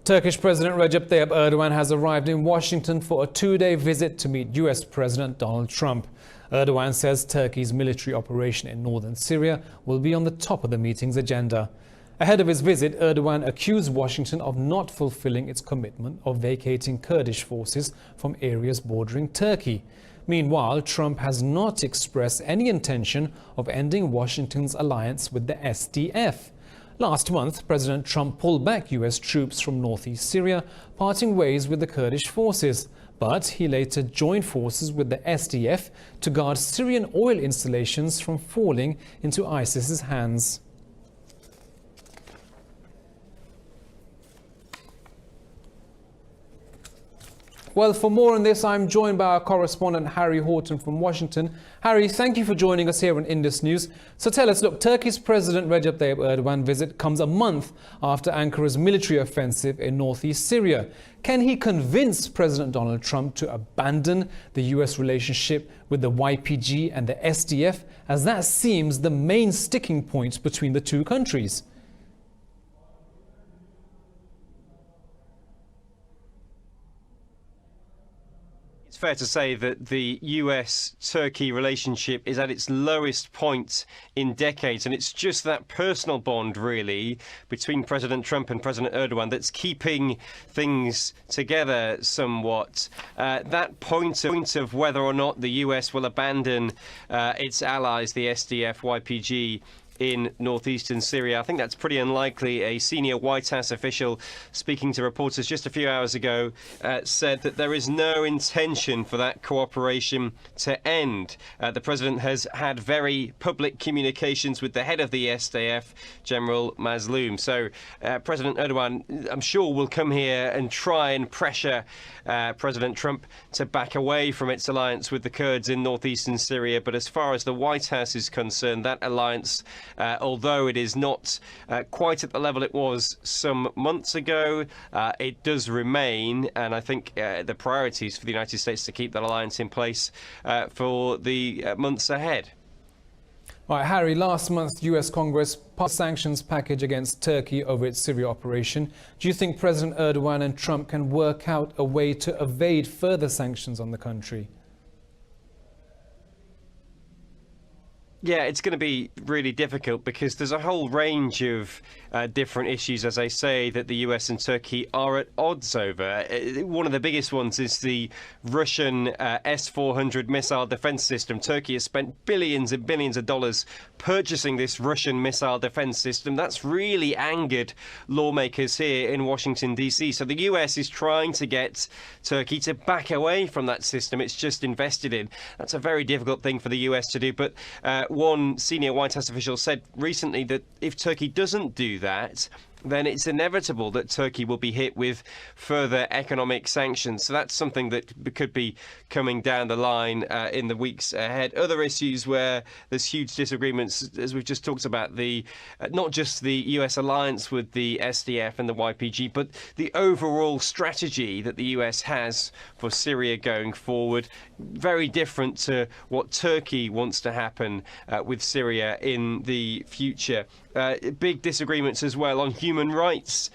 Turkish President Recep Tayyip Erdogan has arrived in Washington for a two-day visit to meet US President Donald Trump. Erdogan says Turkey's military operation in northern Syria will be on the top of the meeting's agenda. Ahead of his visit, Erdogan accused Washington of not fulfilling its commitment of vacating Kurdish forces from areas bordering Turkey. Meanwhile, Trump has not expressed any intention of ending Washington's alliance with the SDF. Last month, President Trump pulled back US troops from northeast Syria, parting ways with the Kurdish forces. But he later joined forces with the SDF to guard Syrian oil installations from falling into ISIS's hands. Well, for more on this, I'm joined by our correspondent Harry Horton from Washington. Harry, thank you for joining us here on Indus News. So tell us, look, Turkey's President Recep Tayyip Erdogan visit comes a month after Ankara's military offensive in northeast Syria. Can he convince President Donald Trump to abandon the US relationship with the YPG and the SDF, as that seems the main sticking point between the two countries? It's fair to say that the US-Turkey relationship is at its lowest point in decades, and it's just that personal bond, really, between President Trump and President Erdogan that's keeping things together somewhat. That point of whether or not the US will abandon its allies, the SDF, YPG, in northeastern Syria, I think that's pretty unlikely. A senior White House official speaking to reporters just a few hours ago said that there is no intention for that cooperation to end. The president has had very public communications with the head of the SDF, General Mazloum. So President Erdogan, I'm sure, will come here and try and pressure President Trump to back away from its alliance with the Kurds in northeastern Syria. But as far as the White House is concerned, that alliance, although it is not quite at the level it was some months ago, it does remain. And I think the priority is for the United States to keep that alliance in place for the months ahead. Right, Harry, last month US Congress passed a sanctions package against Turkey over its Syria operation. Do you think President Erdogan and Trump can work out a way to evade further sanctions on the country? Yeah, it's going to be really difficult because there's a whole range of different issues, as I say, that the US and Turkey are at odds over. One of the biggest ones is the Russian S-400 missile defense system. Turkey has spent billions and billions of dollars purchasing this Russian missile defense system. That's really angered lawmakers here in Washington, D.C. So the US is trying to get Turkey to back away from that system it's just invested in. That's a very difficult thing for the US to do, but one senior White House official said recently that if Turkey doesn't do that, then it's inevitable that Turkey will be hit with further economic sanctions. So that's something that could be coming down the line in the weeks ahead. Other issues where there's huge disagreements, as we've just talked about, the not just the US alliance with the SDF and the YPG, but the overall strategy that the US has for Syria going forward. Very different to what Turkey wants to happen with Syria in the future. Big disagreements as well on human rights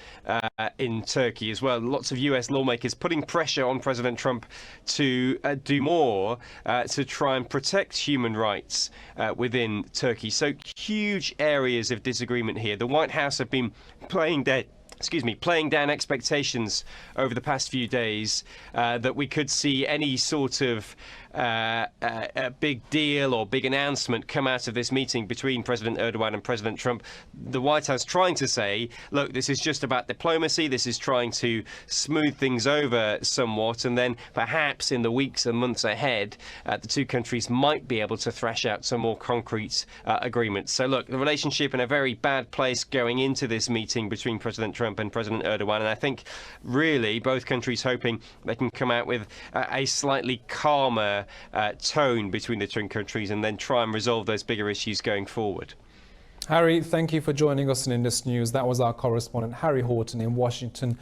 in Turkey as well. Lots of US lawmakers putting pressure on President Trump to do more to try and protect human rights within Turkey. So huge areas of disagreement here. The White House have been playing down expectations over the past few days that we could see any sort of a big deal or big announcement come out of this meeting between President Erdogan and President Trump. The White House trying to say, look, this is just about diplomacy. This is trying to smooth things over somewhat. And then perhaps in the weeks and months ahead, the two countries might be able to thrash out some more concrete agreements. So look, the relationship in a very bad place going into this meeting between President Trump and President Erdogan. And I think really both countries hoping they can come out with a slightly calmer tone between the two countries and then try and resolve those bigger issues going forward. Harry, thank you for joining us in Indus News. That was our correspondent Harry Horton in Washington.